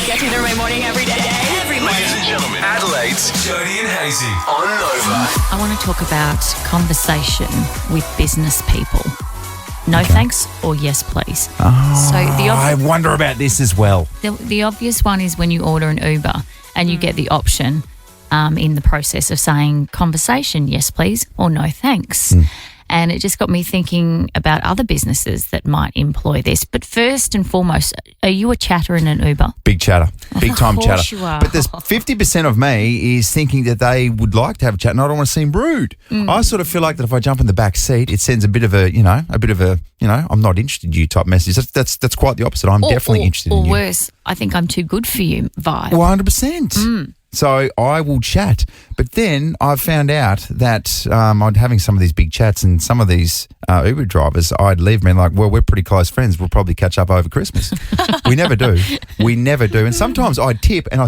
Get you through my morning every day. Every morning. Ladies and gentlemen, Adelaide's Jody and Hazy on Nova. I want to talk about conversation with business people. No thanks or yes please. I wonder about this as well. The obvious one is when you order an Uber and you get the option in the process of saying conversation, yes please, or no thanks. And it just got me thinking about other businesses that might employ this. But first and foremost, are you a chatter in an Uber? Big chatter. Big time Of course chatter. you are. But there's 50% of me is thinking that they would like to have a chat and I don't want to seem rude. I sort of feel like that if I jump in the back seat, it sends a bit of a, I'm not interested in you type message. That's quite the opposite. I'm definitely interested in or you. Or worse, I think I'm too good for you vibe. 100%. So I will chat. But then I've found out that I'm having some of these big chats and some of these Uber drivers, I'd leave me like, well, we're pretty close friends. We'll probably catch up over Christmas. We never do. We never do. And sometimes I'd tip and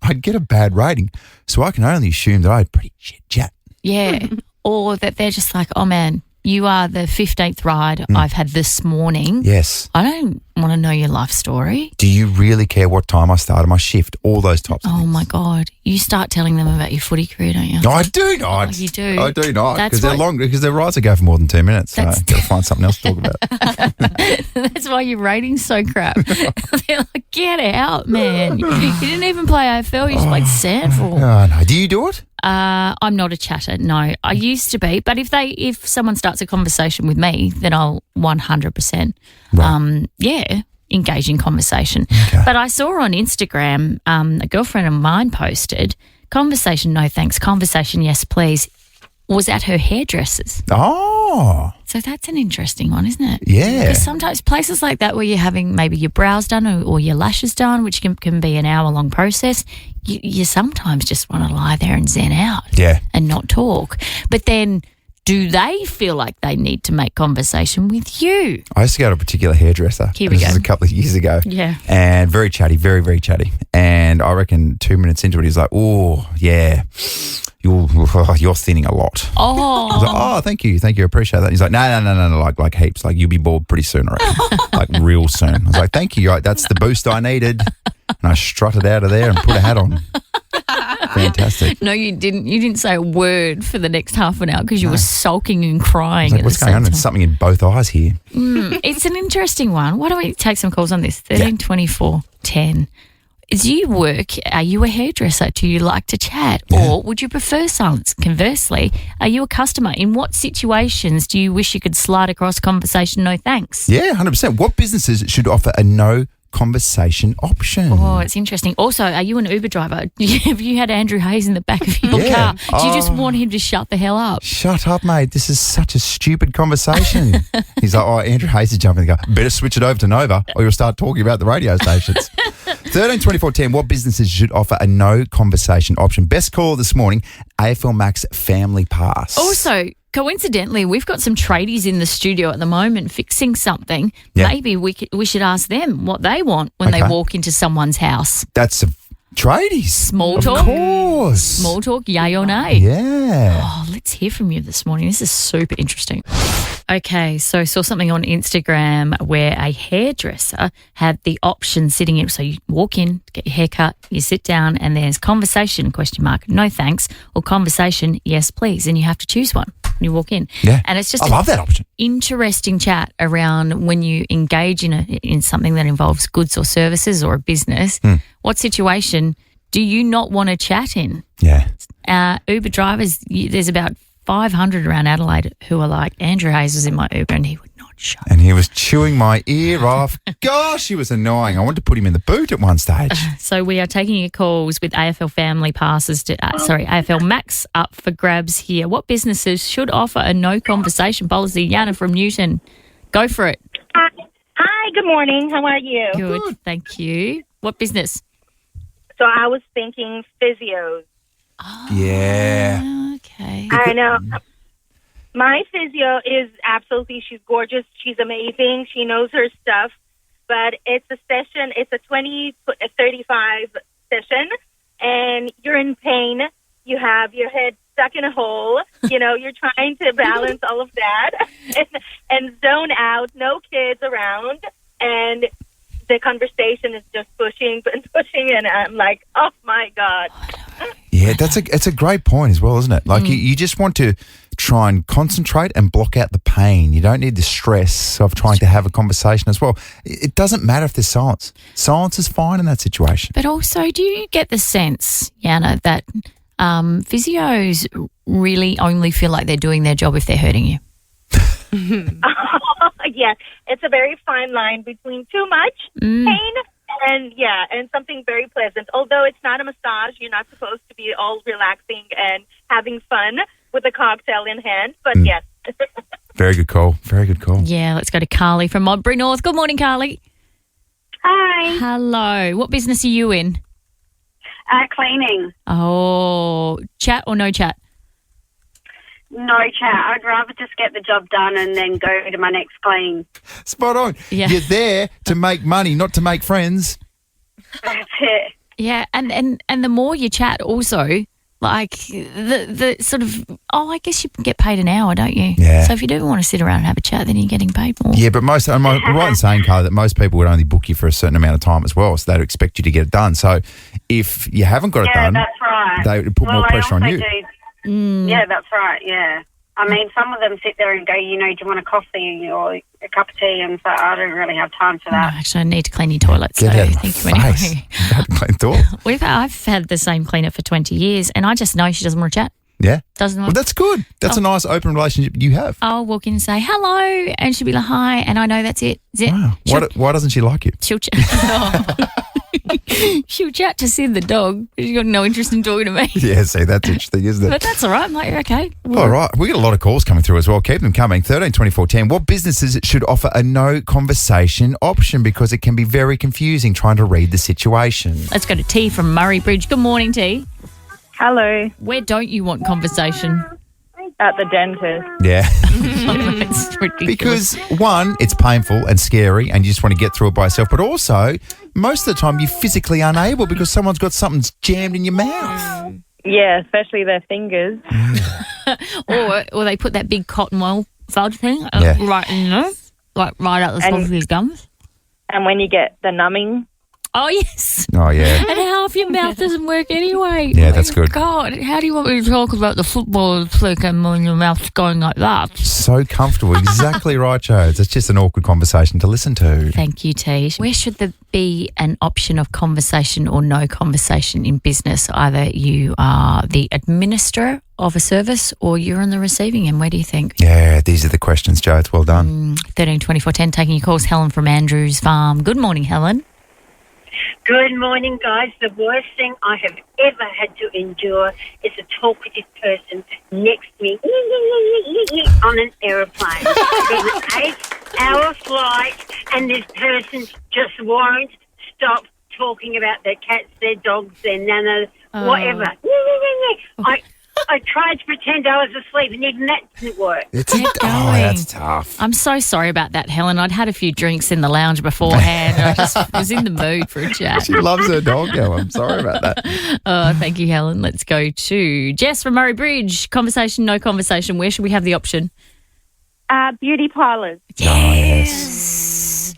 I'd get a bad rating. So I can only assume that I had pretty shit chat. Yeah. Or that they're just like, oh, man, you are the 15th ride I've had this morning. Yes. I don't want to know your life story. Do you really care what time I started my shift? All those types of Oh, things. my God. You start telling them about your footy career, don't you? No, I do not. Oh, you do. I do not. That's Because they're what- long. Because their rides go for more than 2 minutes. So I've got to find something else to talk about. That's why your rating's so crap. They're like, get out, man. You didn't even play AFL. You just played Sandford. Oh, no. Do you do it? I'm not a chatter. No, I used to be. But if someone starts a conversation with me, then I'll 100%, engage in conversation. Okay. But I saw on Instagram, a girlfriend of mine posted, conversation, no thanks, conversation, yes please, was at her hairdresser's. Oh, So that's an interesting one, isn't it? yeah. Because sometimes places like that where you're having maybe your brows done or your lashes done, which can be an hour-long process, you sometimes just want to lie there and zen out Yeah. and not talk. But then do they feel like they need to make conversation with you? I used to go to a particular hairdresser. Here we This go. was a couple of years ago. Yeah. And very chatty, very, very chatty. And I reckon 2 minutes into it, he's like, oh, yeah, you're thinning a lot. I was like, Oh, oh, thank you. I appreciate that. He's like, no, like heaps. Like, you'll be bored pretty soon, I reckon. Like, real soon. I was like, thank you. Like, that's the boost I needed. And I strutted out of there and put a hat on. Fantastic. no, you didn't. You didn't say a word for the next half an hour because you were sulking and crying Like, at what's the going same on? time. There's something in both eyes here. It's an interesting one. Why don't we take some calls on this? 13 24 10. Do you work? Are you a hairdresser? Do you like to chat? Or would you prefer silence? Conversely, are you a customer? In what situations do you wish you could slide across conversation, no thanks? Yeah, 100%. What businesses should offer a no conversation option? Oh, it's interesting. Also, are you an Uber driver? Have you had Andrew Hayes in the back of your Yeah. car? Do you just want him to shut the hell up? Shut up, mate. This is such a stupid conversation. He's like, oh, Andrew Hayes is jumping the car. Better switch it over to Nova or you'll start talking about the radio stations. 13 24 10, what businesses should offer a no conversation option? Best call this morning, AFL Max Family Pass. Also, coincidentally, we've got some tradies in the studio at the moment fixing something. Yeah. Maybe we should ask them what they want when they Okay. walk into someone's house. That's a tradies. Small Of talk. course. Small talk, yay or nay? Yeah. Oh, let's hear from you this morning. This is super interesting. Okay, so saw something on Instagram where a hairdresser had the option sitting in. So you walk in, get your hair cut, you sit down, and there's conversation, question mark, no thanks, or conversation, yes please, and you have to choose one when you walk in. Yeah. And it's just I love that option. interesting chat around when you engage in something that involves goods or services or a business. What situation do you not want to chat in? Yeah. Uber drivers, there's about 500 around Adelaide who are like, Andrew Hayes was in my Uber and he would not shut And he was chewing my ear off. Gosh, he was annoying. I wanted to put him in the boot at one stage. So we are taking your calls with AFL Family Passes AFL Max up for grabs here. What businesses should offer a no conversation policy? Yana from Newton, go for it. Hi, good morning. How are you? Good, thank you. What business? So I was thinking physios. Yeah. Okay. I know. My physio is she's gorgeous. She's amazing. She knows her stuff. But it's a session, it's a 35 session, and you're in pain. You have your head stuck in a hole. You know, you're trying to balance all of that and zone out, no kids around. And the conversation is just pushing and pushing, and I'm like, oh my God. Yeah, it's a great point as well, isn't it? Like you just want to try and concentrate and block out the pain. You don't need the stress of trying to have a conversation as well. It doesn't matter if there's silence. Silence is fine in that situation. But also, do you get the sense, Yana, that physios really only feel like they're doing their job if they're hurting you? Yeah, it's a very fine line between too much pain and something very pleasant. Although it's not a massage, you're not supposed to be all relaxing and having fun with a cocktail in hand. But yes. Very good call. Very good call. Yeah, let's go to Carly from Modbury North. Good morning, Carly. Hi. Hello. What business are you in? Cleaning. Oh, chat or no chat? No chat. I'd rather just get the job done and then go to my next clean. Spot on. Yeah. You're there to make money, not to make friends. That's it. Yeah, and the more you chat also, like the sort of, I guess you get paid an hour, don't you? Yeah. So if you do want to sit around and have a chat, then you're getting paid more. Yeah, but am I right in saying, Carla, that most people would only book you for a certain amount of time as well, so they'd expect you to get it done. So if you haven't got it Yeah, done, that's right. they would put more pressure on you. Yeah, that's right, yeah. I mean, some of them sit there and go, do you want a coffee or a cup of tea? And so I don't really have time for No, that. actually, I need to clean your toilet. So Get out of thank my you face. anyway. You had to clean toilet. I've had the same cleaner for 20 years, and I just know she doesn't want to chat. Yeah. Doesn't Well, want. that's good. That's a nice open relationship you have. I'll walk in and say hello, and she'll be like hi, and I know that's it. Wow. Why doesn't she like you? She'll chat. She'll chat to Sid the dog. She's got no interest in talking to me. Yeah, see, that's interesting, isn't But it? that's all right. I'm like, okay. All right. We get a lot of calls coming through as well. Keep them coming. 13 24 10. What businesses should offer a no conversation option because it can be very confusing trying to read the situation? Let's go to T from Murray Bridge. Good morning, T. Hello, Where don't you want conversation? at the dentist. Yeah. It's ridiculous. Because, one, it's painful and scary and you just want to get through it by yourself. But also, most of the time, you're physically unable because someone's got something jammed in your mouth. Yeah, especially their fingers. or they put that big cotton wool fudge thing Yeah. right in there, like right out the top of his gums. And when you get the numbing, Oh, yes. Oh, yeah. And half your mouth doesn't work anyway. Yeah, that's good. God, how do you want me to talk about the football flicking when your mouth's going like that? So comfortable. Exactly right, Jodes. It's just an awkward conversation to listen to. Thank you, T. Where should there be an option of conversation or no conversation in business? Either you are the administrator of a service or you're on the receiving end. Where do you think? Yeah, these are the questions, Jodes. Well done. 13 24 10, taking your calls. Helen from Andrews Farm. Good morning, Helen. Good morning, guys. The worst thing I have ever had to endure is a talkative person next to me on an aeroplane. There's an 8-hour flight and this person just won't stop talking about their cats, their dogs, their nanas, whatever. I tried to pretend I was asleep and even that didn't work. That's tough. I'm so sorry about that, Helen. I'd had a few drinks in the lounge beforehand. I just was in the mood for a chat. She loves her dog, Helen. I'm sorry about that. Oh, thank you, Helen. Let's go to Jess from Murray Bridge. Conversation, no conversation. Where should we have the option? Beauty parlours. Yes.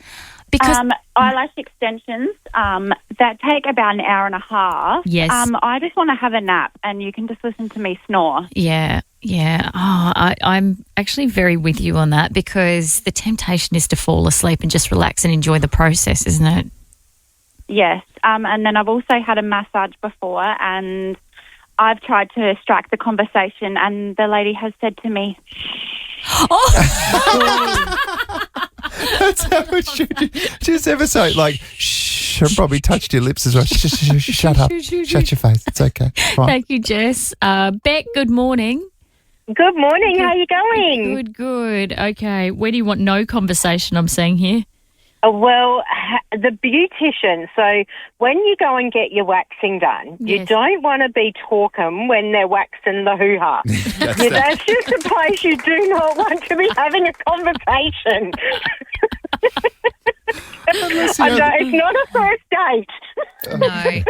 Because Eyelash extensions that take about an hour and a half. Yes. I just want to have a nap and you can just listen to me snore. Yeah. I'm actually very with you on that because the temptation is to fall asleep and just relax and enjoy the process, isn't it? Yes. And then I've also had a massage before and I've tried to strike the conversation and the lady has said to me, That's how it should. Just ever so, like, shh, I probably touched your lips as well. Shut up. Shut your face. It's okay. Fine. Thank you, Jess. Beck, good morning. Good morning. How are you going? Good. Okay. Where do you want no conversation I'm seeing here? Well, the beautician. So when you go and get your waxing done, you Yes. don't want to be talking when they're waxing the hoo-ha. That's just a place you do not want to be having a conversation. It's not a first date. No.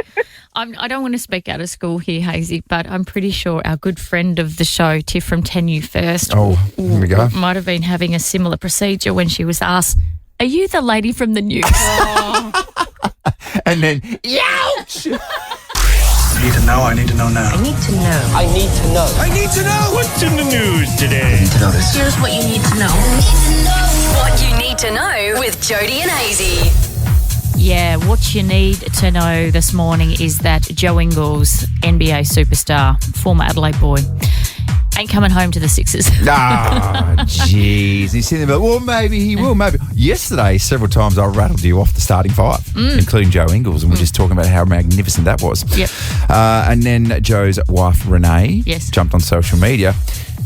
I don't want to speak out of school here, Hazy, but I'm pretty sure our good friend of the show, Tiff from 10U First, Oh, here we go. might have been having a similar procedure when she was asked Are you the lady from the news? And then, ouch! I need to know. I need to know now. I need to know. I need to know. I need to know. What's in the news today? I need to know this. Here's what you need to know. What you need to know with Jody and Hazy. Yeah, what you need to know this morning is that Joe Ingles, NBA superstar, former Adelaide boy, ain't coming home to the Sixers. Ah, jeez. You see them like, well, maybe he will, maybe. Yesterday, several times I rattled you off the starting five, including Joe Ingles, and we're just talking about how magnificent that was. Yep. And then Joe's wife, Renee, jumped on social media,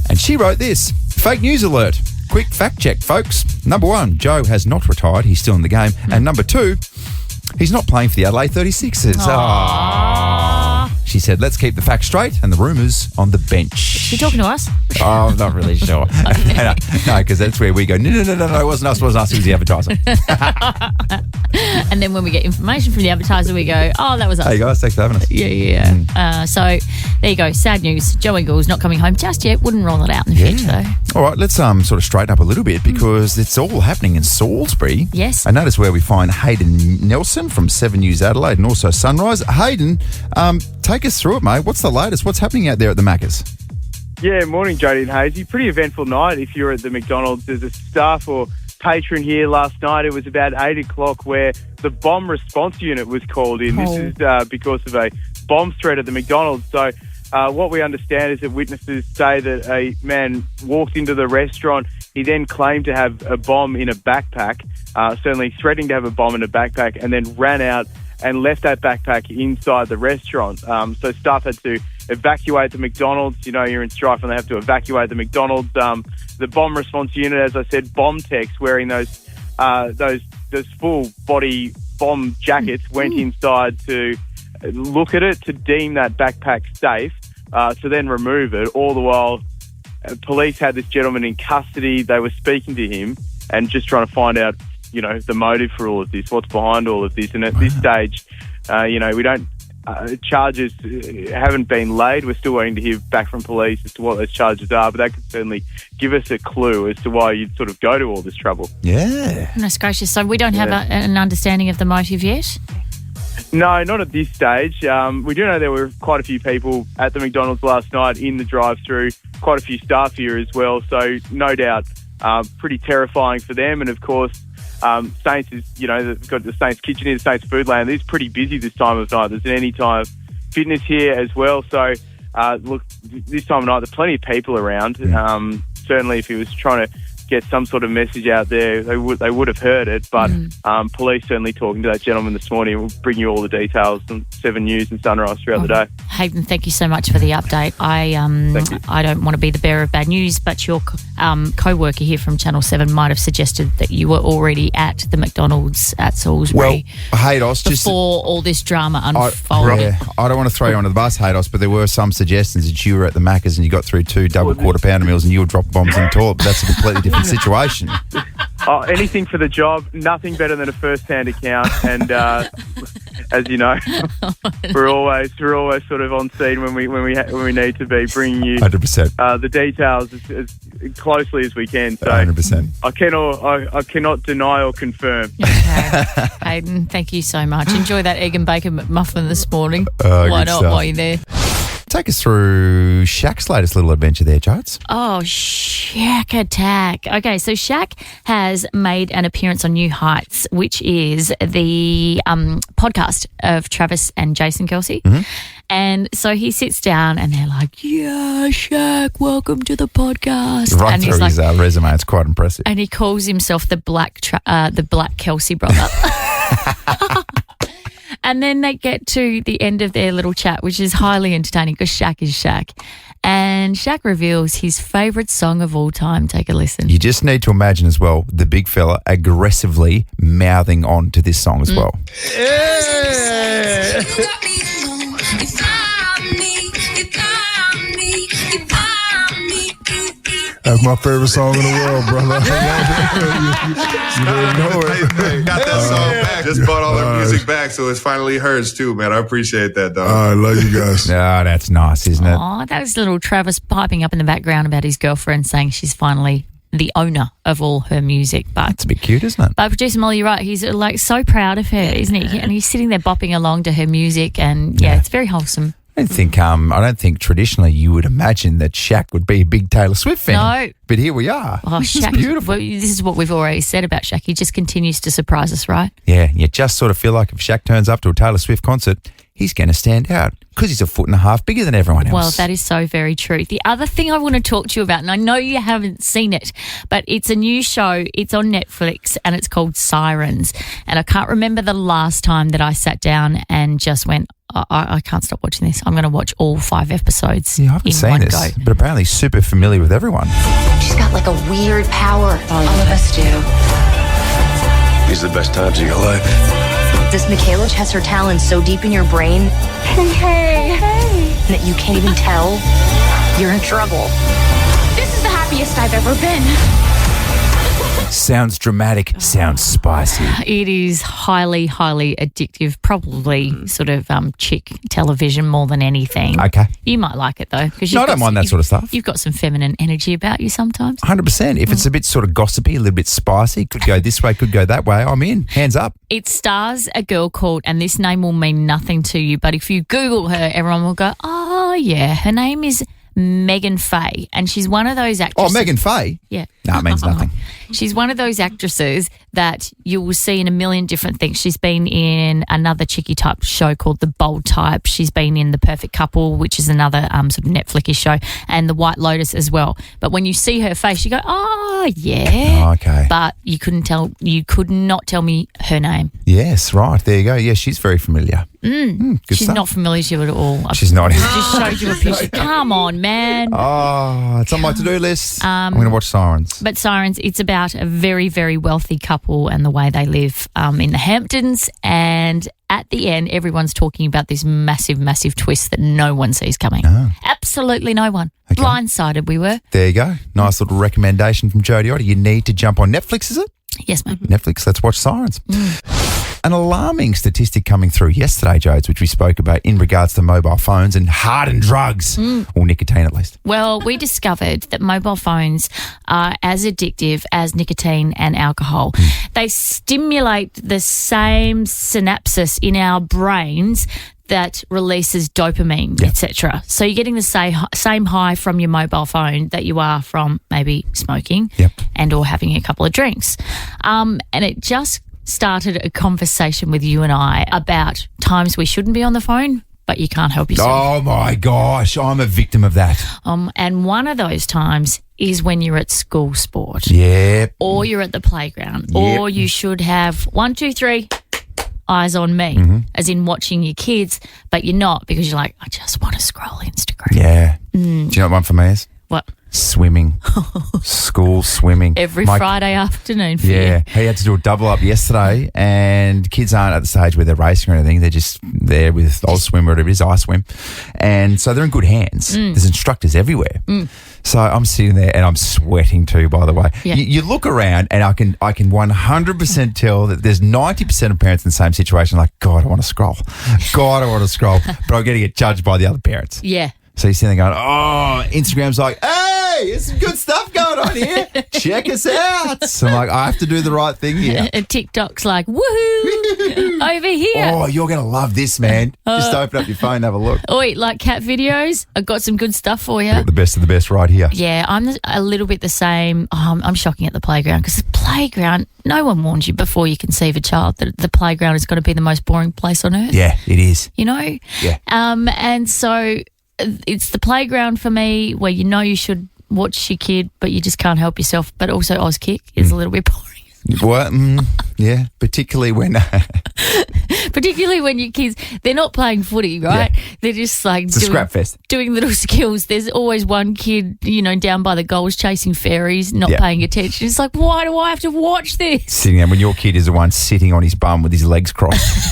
and she wrote this. Fake news alert. Quick fact check, folks. Number one, Joe has not retired. He's still in the game. And number two, he's not playing for the Adelaide 36ers. Aww. She said, let's keep the facts straight and the rumours on the bench. She talking to us? Oh, I'm not really sure. No, because that's where we go, no, it wasn't us, it was the advertiser. And then when we get information from the advertiser, we go, oh, that was us. Hey, guys, thanks for having us. Yeah. So there you go. Sad news. Joe Ingles not coming home just yet. Wouldn't roll it out in the future, though. All right, let's sort of straighten up a little bit because it's all happening in Salisbury. Yes. I notice where we find Hayden Nelson from 7 News Adelaide and also Sunrise. Hayden, take us through it, mate. What's the latest? What's happening out there at the Maccas? Yeah, morning, Jody and Hazy. Pretty eventful night if you're at the McDonald's. There's a staff or patron here last night. It was about 8 o'clock where the bomb response unit was called in. This is because of a bomb threat at the McDonald's. So what we understand is that witnesses say that a man walked into the restaurant. He then claimed to have a bomb in a backpack, certainly threatening to have a bomb in a backpack, and then ran out and left that backpack inside the restaurant. So staff had to evacuate the McDonald's. You know, you're in strife and they have to evacuate the McDonald's. The bomb response unit, as I said, bomb techs wearing those full body bomb jackets went inside to look at it, to deem that backpack safe, to then remove it. All the while, police had this gentleman in custody. They were speaking to him and just trying to find out, you know, the motive for all of this, what's behind all of this. And at this stage, we don't, charges haven't been laid. We're still waiting to hear back from police as to what those charges are, but that could certainly give us a clue as to why you'd sort of go to all this trouble. Yeah. Goodness gracious. So we don't have an understanding of the motive yet? No, not at this stage. We do know there were quite a few people at the McDonald's last night in the drive-through, quite a few staff here as well, so no doubt pretty terrifying for them. And of course, Saints is, they've got the Saints kitchen here, the Saints food land. It's pretty busy this time of night. There's an anytime fitness here as well. So, look, this time of night, there's plenty of people around. Certainly, if he was trying to get some sort of message out there, they would have heard it. But police certainly talking to that gentleman this morning. We'll bring you all the details on 7 News and Sunrise throughout the day. Hayden, thank you so much for the update. I don't want to be the bearer of bad news, but your co-worker here from Channel 7 might have suggested that you were already at the McDonald's at Salisbury. Well, Haydos, before all this drama unfolded. I don't want to throw you under the bus, Haydos, but there were some suggestions that you were at the Maccas and you got through 2 double quarter pounder meals and you were dropping bombs in the toilet, but that's a completely different situation. Anything for the job, nothing better than a first-hand account. And as you know, we're always sort of on scene when we need to be, bringing you 100% the details as closely as we can. So 100%. I cannot deny or confirm. Okay. Hayden, thank you so much. Enjoy that egg and bacon McMuffin this morning. Why not? While you're there. Take us through Shaq's latest little adventure there, Jodes. Oh, Shaq Attack. Okay, so Shaq has made an appearance on New Heights, which is the podcast of Travis and Jason Kelsey. Mm-hmm. And so he sits down and they're like, yeah, Shaq, welcome to the podcast. Right and through his resume. It's quite impressive. And he calls himself the Black Kelsey brother. And then they get to the end of their little chat, which is highly entertaining because Shaq is Shaq. And Shaq reveals his favourite song of all time. Take a listen. You just need to imagine as well the big fella aggressively mouthing on to this song as well. That's my favorite song in the world, brother. You didn't know it. Hey, got that song back. Just bought all their music back, so it's finally hers too, man. I appreciate that, dog. I love you guys. No, that's nice, isn't it? Oh, that was little Travis piping up in the background about his girlfriend saying she's finally the owner of all her music. But It's a bit cute, isn't it? But producer Molly, you're right. He's like so proud of her, isn't he? And he's sitting there bopping along to her music, and it's very wholesome. I don't think traditionally you would imagine that Shaq would be a big Taylor Swift fan. No. But here we are. Oh, This is Shaq, beautiful. This is what we've already said about Shaq. He just continues to surprise us, right? Yeah, you just sort of feel like if Shaq turns up to a Taylor Swift concert, he's going to stand out because he's a foot and a half bigger than everyone else. Well, that is so very true. The other thing I want to talk to you about, and I know you haven't seen it, but it's a new show. It's on Netflix and it's called Sirens. And I can't remember the last time that I sat down and just went, I can't stop watching this. I'm going to watch all 5 episodes I haven't in seen one this, go. but apparently super familiar with everyone. She's got like a weird power. All of us do. These are the best times of your life. Does Michaela has her talent so deep in your brain Hey. that you can't even tell you're in trouble? This is the happiest I've ever been. Sounds dramatic, sounds spicy. It is highly, highly addictive, probably sort of chick television more than anything. Okay. You might like it though. No, I don't mind that sort of stuff. You've got some feminine energy about you sometimes. 100%. If it's a bit sort of gossipy, a little bit spicy, could go this way, could go that way, I'm in. Hands up. It stars a girl called, and this name will mean nothing to you, but if you Google her, everyone will go, oh yeah, her name is Megan Faye, and she's one of those actresses. Oh, Megan Faye? Yeah. No, it means nothing. She's one of those actresses that you will see in a million different things. She's been in another cheeky type show called The Bold Type. She's been in The Perfect Couple, which is another sort of Netflix show, and The White Lotus as well. But when you see her face, you go, oh, yeah. Oh, okay. But you could not tell me her name. Yes, right. There you go. Yeah, she's very familiar. Good She's stuff. not familiar to you at all. She's not. I just showed you a picture. Come on, man. Oh, it's on my to-do list. I'm going to watch Sirens. But Sirens, it's about a very, very wealthy couple and the way they live in the Hamptons. And at the end, everyone's talking about this massive, massive twist that no one sees coming. Oh. Absolutely no one. Okay. Blindsided we were. There you go. Nice little recommendation from Jodie Otter. You need to jump on Netflix, is it? Yes, mate. Netflix, let's watch Sirens. An alarming statistic coming through yesterday, Jodes, which we spoke about in regards to mobile phones and hardened drugs, or nicotine at least. Well, we discovered that mobile phones are as addictive as nicotine and alcohol. They stimulate the same synapses in our brains that releases dopamine, etc. So you're getting the same high from your mobile phone that you are from maybe smoking and or having a couple of drinks. And it just started a conversation with you and I about times we shouldn't be on the phone, but you can't help yourself. Oh, my gosh. I'm a victim of that. And one of those times is when you're at school sport. Yep. Or you're at the playground. Yep. Or you should have 1, 2, 3 eyes on me, as in watching your kids, but you're not because you're like, I just want to scroll Instagram. Yeah. Do you know what one for me is? What? Swimming. School swimming. Every Friday afternoon for Yeah. you. He had to do a double up yesterday, and kids aren't at the stage where they're racing or anything. They're just there with Ausswim or whatever it is, I swim. And so they're in good hands. There's instructors everywhere. So I'm sitting there and I'm sweating too, by the way. Yeah. You look around and I can 100% tell that there's 90% of parents in the same situation like, God, I want to scroll. God, I want to scroll. But I'm going to get judged by the other parents. Yeah. So you're sitting there going, oh, Instagram's like, hey, there's some good stuff going on here. Check us out. So I'm like, I have to do the right thing here. And TikTok's like, woohoo, over here. Oh, you're going to love this, man. Just open up your phone and have a look. Oi, like cat videos, I've got some good stuff for you. Got the best of the best right here. Yeah, I'm a little bit the same. I'm shocking at the playground because the playground, no one warns you before you conceive a child that the playground is going to be the most boring place on earth. Yeah, it is. You know? Yeah. And so it's the playground for me where you know you should watch your kid, but you just can't help yourself. But also Auskick is a little bit boring. What? Yeah, particularly when... Particularly when your kids, they're not playing footy, right? Yeah. They're just like It's a scrap fest. doing little skills. There's always one kid, down by the goals chasing fairies, not paying attention. It's like, why do I have to watch this? Sitting there when your kid is the one sitting on his bum with his legs crossed.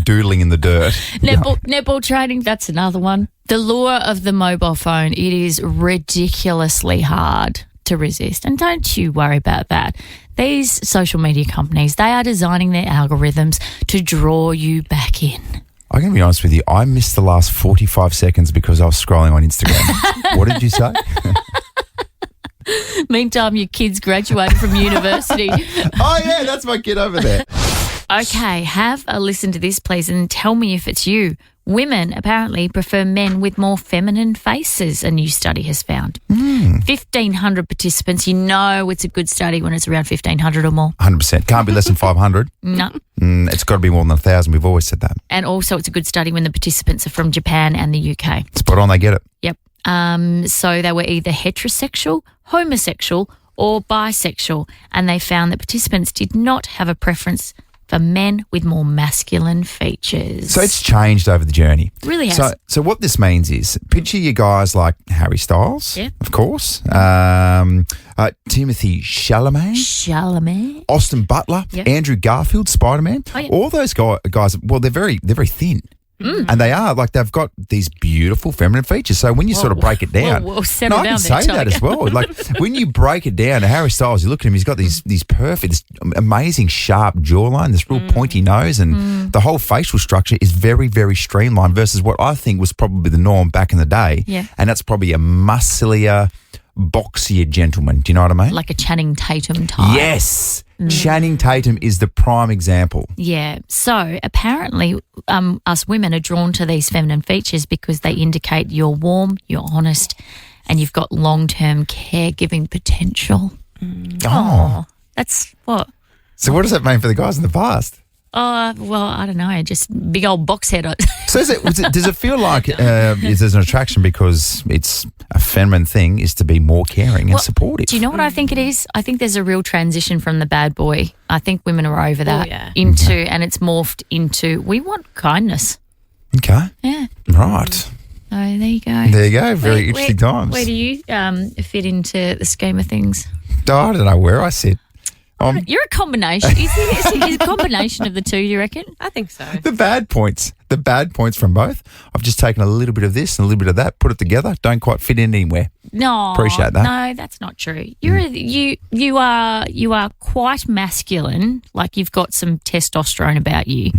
Doodling in the dirt. Netball training, that's another one. The lure of the mobile phone, it is ridiculously hard to resist. And don't you worry about that. These social media companies, they are designing their algorithms to draw you back in. I'm going to be honest with you. I missed the last 45 seconds because I was scrolling on Instagram. What did you say? Meantime, your kid's graduated from university. Oh, yeah, that's my kid over there. Okay, have a listen to this, please, and tell me if it's you. Women apparently prefer men with more feminine faces, a new study has found. 1,500 participants. You know it's a good study when it's around 1,500 or more. 100%. Can't be less than 500. No. It's got to be more than 1,000. We've always said that. And also it's a good study when the participants are from Japan and the UK. Spot on, they get it. Yep. So they were either heterosexual, homosexual or bisexual, and they found that participants did not have a preference for men with more masculine features. So it's changed over the journey. Really has. So what this means is, picture you guys like Harry Styles, of course, Timothy Chalamet, Austin Butler, Andrew Garfield, Spider-Man. Oh, yeah. All those guys, well, they're very thin. And they are, like, they've got these beautiful feminine features. So when you sort of break it down, settle I down can there, say that as well. Like when you break it down to Harry Styles, you look at him, he's got these perfect, this amazing sharp jawline, this real pointy nose, and the whole facial structure is very, very streamlined versus what I think was probably the norm back in the day. Yeah. And that's probably a musclier, boxier gentleman. Do you know what I mean? Like a Channing Tatum type. Yes. Channing Tatum is the prime example. Yeah. So apparently us women are drawn to these feminine features because they indicate you're warm, you're honest, and you've got long-term caregiving potential. Oh. That's what? So what does that mean for the guys in the past? Well, I don't know. Just big old box head. So does it feel like there's an attraction because it's a feminine thing is to be more caring and supportive? Do you know what I think it is? I think there's a real transition from the bad boy. I think women are over that and it's morphed into we want kindness. Okay. Yeah. Right. So there you go. There you go. Very interesting times. Where do you fit into the scheme of things? I don't know where I sit. You're a combination. Is a combination of the two, you reckon? I think so. The bad points from both. I've just taken a little bit of this and a little bit of that, put it together. Don't quite fit in anywhere. No, appreciate that. No, that's not true. You are quite masculine. Like you've got some testosterone about you,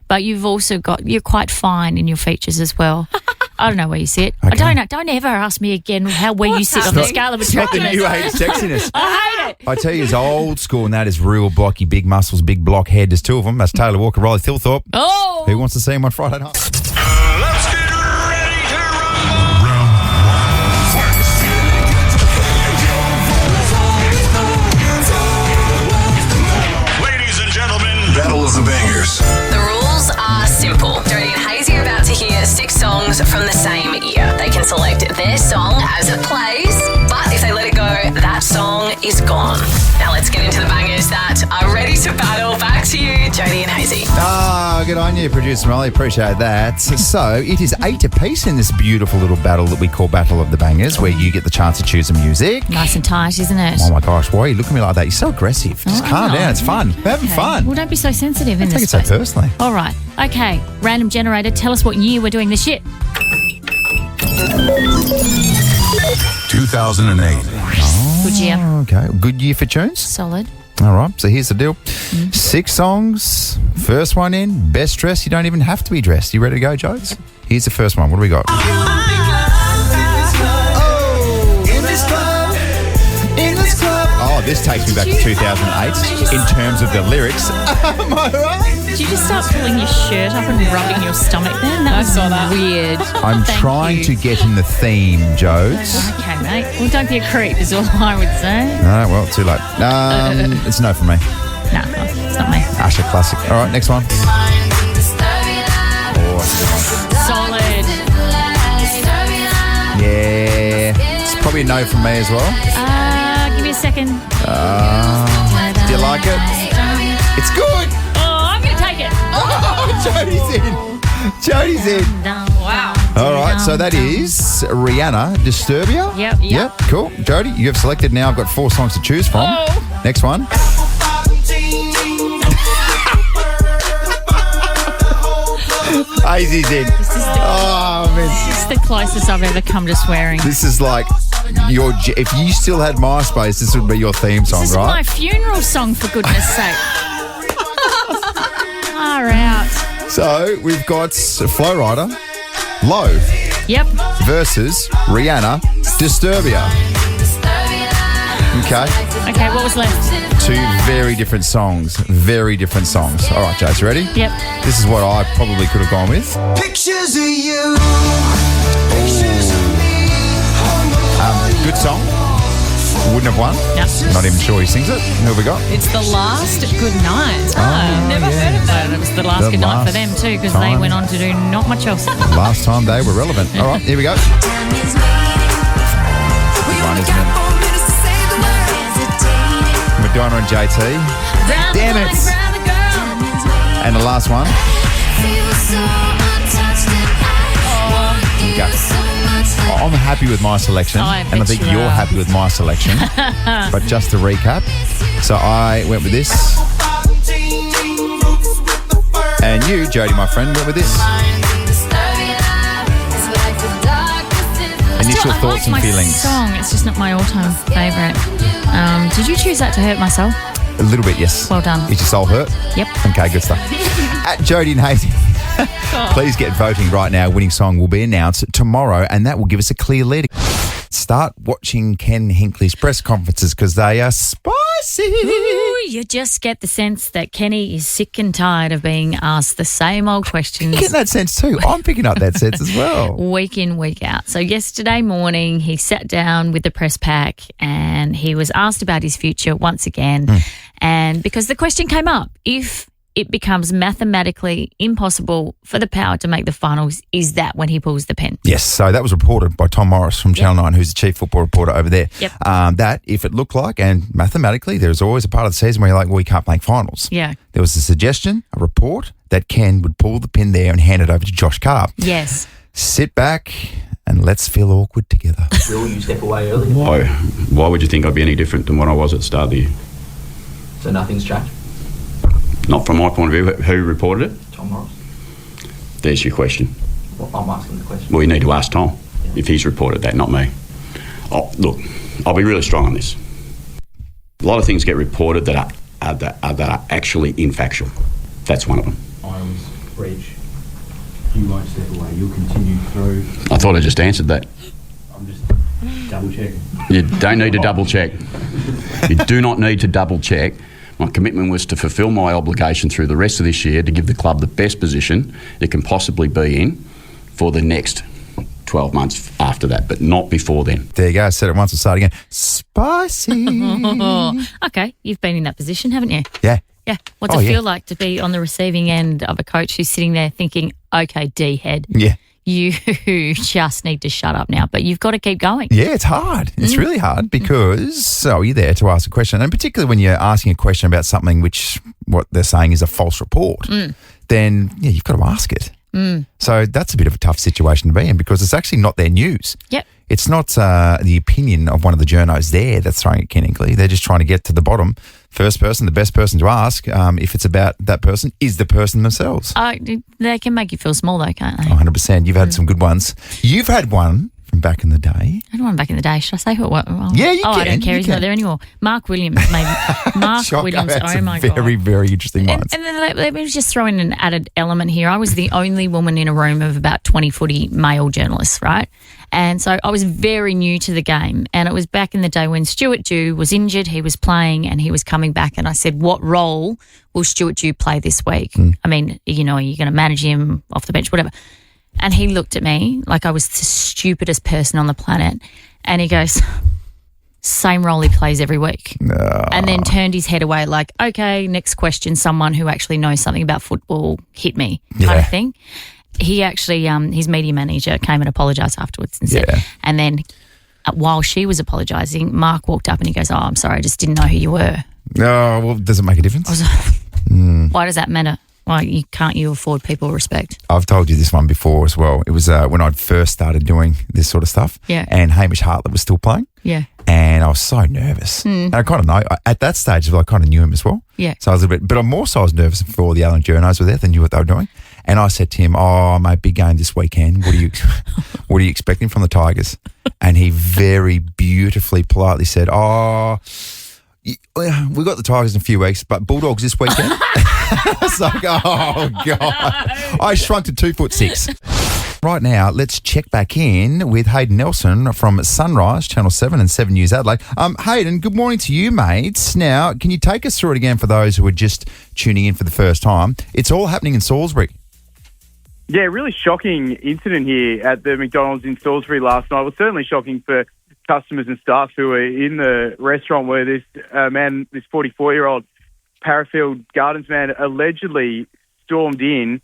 but you've also you're quite fine in your features as well. I don't know where you sit. Okay. Don't ever ask me again where you sit on the scale of attractiveness. It's not the new age sexiness. I hate it. I tell you, it's old school, and that is real blocky, big muscles, big block head. There's two of them. That's Taylor Walker, Riley Thilthorpe. Oh! Who wants to see him on Friday night? Let's get ready to rumble. Ladies and gentlemen, Battle of the Bangers. The rules are simple. Jodie and Hazy are about to hear 6 songs from the same year. They can select their song as it plays, but if they let it go, that song is gone. Now let's get into the bangers that are ready to battle. Back to you, Jodie and Hazy. Good on you, producer Molly. Appreciate that. So it is 8 apiece in this beautiful little battle that we call Battle of the Bangers, where you get the chance to choose a music. Nice and tight, isn't it? Oh my gosh, why are you looking at me like that? You're so aggressive. Just calm down. It's fun. We're having fun. Well, don't be so sensitive in Don't this take it so space. personally. All right. Okay. Random generator. Tell us what year we're doing this shit. 2008. Good year. Okay. Good year for tunes. Solid. All right. So here's the deal. 6 songs. First one in. Best dressed. You don't even have to be dressed. You ready to go, Jodes? Here's the first one. What do we got? Oh, this takes me back to 2008 in terms of the lyrics. Am I right? Did you just start pulling your shirt up and rubbing your stomach then? That was weird. I'm trying to get in the theme, Jodes. Okay, mate. Well, don't be a creep is all I would say. No, well, too late. It's no for me. No, it's not me. Asher classic. All right, next one. Oh, that's a good one. Solid. Yeah. It's probably a no from me as well. Give me a second. Do you like it? It's good. Oh, I'm going to take it. Oh, Jody's in. Wow. All right, so that is Rihanna, Disturbia. Yep. Cool. Jody, you have selected now. I've got 4 songs to choose from. Oh. Next one. Hazy's in. This is the closest I've ever come to swearing. This is like if you still had MySpace, this would be your theme song, This is right? my funeral song, for goodness sake. Far out. So we've got Flow Rider, Low. Yep. Versus Rihanna, Disturbia. Okay. Okay, what was left? Two very different songs. Very different songs. All right, Jace, you ready? Yep. This is what I probably could have gone with. Pictures of you. Good song. Wouldn't have won. Yep. Not even sure he sings it. Who have we got? It's The Last Good Night. Oh, never heard of that. It was the last The good night for last them too, because they time. went on to do not much else. Last time they were relevant. All right, here we go. One, isn't it? Madonna and JT. Damn it. And the last one. Okay. I'm happy with my selection, and I think you're happy with my selection. But just to recap, so I went with this, and you, Jody, my friend, went with this. Initial thoughts and feelings. Song, it's just not my all-time favourite. Did you choose that to hurt my soul? A little bit, yes. Well done. Is your soul hurt? Yep. Okay, good stuff. At Jody and Hazy. Please get voting right now. Winning song will be announced tomorrow, and that will give us a clear lead. Start watching Ken Hinckley's press conferences because they are spicy. Ooh, you just get the sense that Kenny is sick and tired of being asked the same old questions. You get that sense too. I'm picking up that sense as well. Week in, week out. So yesterday morning, he sat down with the press pack and he was asked about his future once again. And because the question came up, if it becomes mathematically impossible for the Power to make the finals, is that when he pulls the pen? Yes, so that was reported by Tom Morris from Channel 9, who's the chief football reporter over there. Yep. That if it looked like, and mathematically, there's always a part of the season where you're like, well, we can't make finals. Yeah. There was a suggestion, a report, that Ken would pull the pin there and hand it over to Josh Carr. Yes. Sit back and let's feel awkward together. Will you step away early? Why would you think I'd be any different than what I was at the start of the year? So nothing's changed? Not from my point of view. Who reported it? Tom Morris. There's your question. Well, I'm asking the question. Well, you need to ask Tom if he's reported that, not me. Oh, look, I'll be really strong on this. A lot of things get reported that are actually infactual. That's one of them. Irons, breach. You won't step away. You'll continue through. I thought I just answered that. I'm just double checking. You don't need to double check. You do not need to double check. My commitment was to fulfil my obligation through the rest of this year to give the club the best position it can possibly be in for the next 12 months after that, but not before then. There you go. I said it once, I'll start again. Spicy. Okay, you've been in that position, haven't you? Yeah. Yeah. What's it feel like to be on the receiving end of a coach who's sitting there thinking, okay, D-head. Yeah. You just need to shut up now, but you've got to keep going. Yeah, it's hard. It's really hard because you're there to ask a question, and particularly when you're asking a question about something which what they're saying is a false report, then you've got to ask it. So that's a bit of a tough situation to be in because it's actually not their news. Yep. It's not the opinion of one of the journos there that's throwing it Ken Hinckley. They're just trying to get to the bottom. First person, the best person to ask, if it's about that person, is the person themselves. They can make you feel small though, can't they? 100%. You've had some good ones. You've had one from back in the day. I had one back in the day. Should I say who it was? Yeah, you can. I don't care. He's not there anymore. Mark Williams, maybe. Mark Williams. Oh, my God. Very, very interesting ones. And then let me just throw in an added element here. I was the only woman in a room of about 20 footy male journalists, right? And so I was very new to the game. And it was back in the day when Stuart Dew was injured. He was playing and he was coming back. And I said, what role will Stuart Dew play this week? I mean, you know, are you going to manage him off the bench, whatever? And he looked at me like I was the stupidest person on the planet. And he goes, same role he plays every week. And then turned his head away like, okay, next question, someone who actually knows something about football hit me kind of thing. He actually, his media manager came and apologised afterwards and said, and then while she was apologising, Mark walked up and he goes, oh, I'm sorry, I just didn't know who you were. Oh, well, does it make a difference? I was like, why does that matter? Why can't you afford people respect? I've told you this one before as well. It was when I first started doing this sort of stuff. Yeah. And Hamish Hartlett was still playing. Yeah. And I was so nervous. And I kind of know, at that stage, I kind of knew him as well. Yeah. So I was a bit, but I was nervous before all the Allen journos were there. They knew what they were doing. And I said to him, oh, mate, big game this weekend. What are you expecting from the Tigers? And he very beautifully, politely said, oh, we've got the Tigers in a few weeks, but Bulldogs this weekend. I was like, oh, God. I shrunk to 2'6". Right now, let's check back in with Hayden Nelson from Sunrise, Channel 7 and 7 News Adelaide. Hayden, good morning to you, mate. Now, can you take us through it again for those who are just tuning in for the first time? It's all happening in Salisbury. Yeah, really shocking incident here at the McDonald's in Salisbury last night. It was certainly shocking for customers and staff who were in the restaurant where this man, this 44-year-old Parafield Gardens man, allegedly stormed in,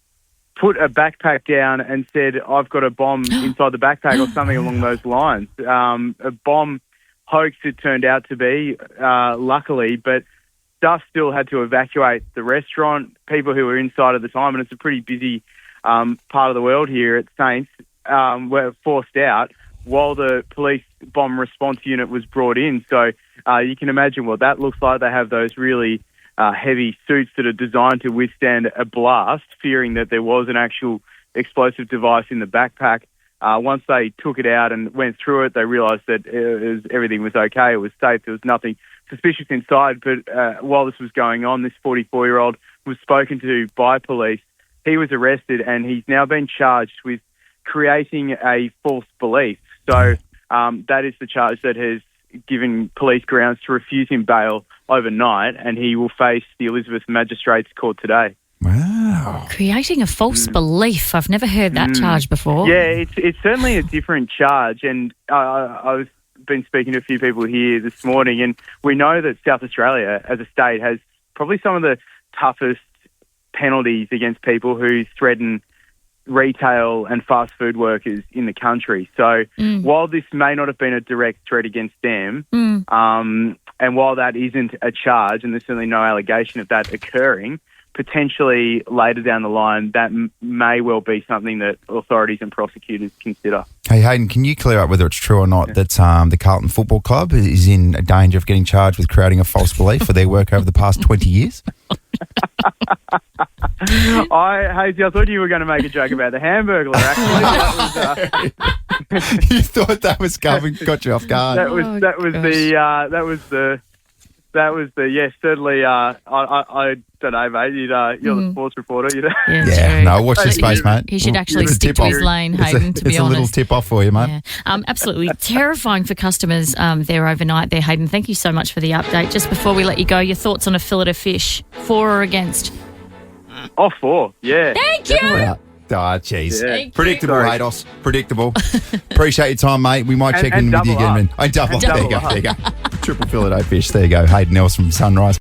put a backpack down and said, "I've got a bomb inside the backpack," or something along those lines. A bomb hoax it turned out to be, luckily, but staff still had to evacuate the restaurant, people who were inside at the time, and it's a pretty busy part of the world here at Saints, were forced out while the police bomb response unit was brought in. So you can imagine what that looks like. They have those really heavy suits that are designed to withstand a blast, fearing that there was an actual explosive device in the backpack. Once they took it out and went through it, they realised that everything was okay. It was safe. There was nothing suspicious inside. But while this was going on, this 44-year-old was spoken to by police. He was arrested and he's now been charged with creating a false belief. So that is the charge that has given police grounds to refuse him bail overnight, and he will face the Elizabeth Magistrates Court today. Wow. Creating a false belief. I've never heard that charge before. Yeah, it's certainly a different charge, and I've been speaking to a few people here this morning, and we know that South Australia as a state has probably some of the toughest penalties against people who threaten retail and fast food workers in the country. So while this may not have been a direct threat against them, and while that isn't a charge, and there's certainly no allegation of that occurring, potentially later down the line, that may well be something that authorities and prosecutors consider. Hey, Hayden, can you clear up whether it's true or not that the Carlton Football Club is in danger of getting charged with creating a false belief for their work over the past 20 years? I thought you were going to make a joke about the Hamburglar, actually. You thought that was got you off guard. That was the yes, certainly. I don't know, mate. You're the sports reporter. Yeah, no, watch this space, mate. He should actually stick to his lane, Hayden, to be honest. It's a little tip-off for you, mate. Yeah. Absolutely terrifying for customers there overnight there, Hayden. Thank you so much for the update. Just before we let you go, your thoughts on a fillet of fish, for or against? Oh, 4, yeah. Thank you. Oh, jeez. Yeah. Predictable, Hados. Predictable. Appreciate your time, mate. We might check in with you again. Double up. There you go. Triple fillet fish. There you go. Hayden Nelson from Sunrise.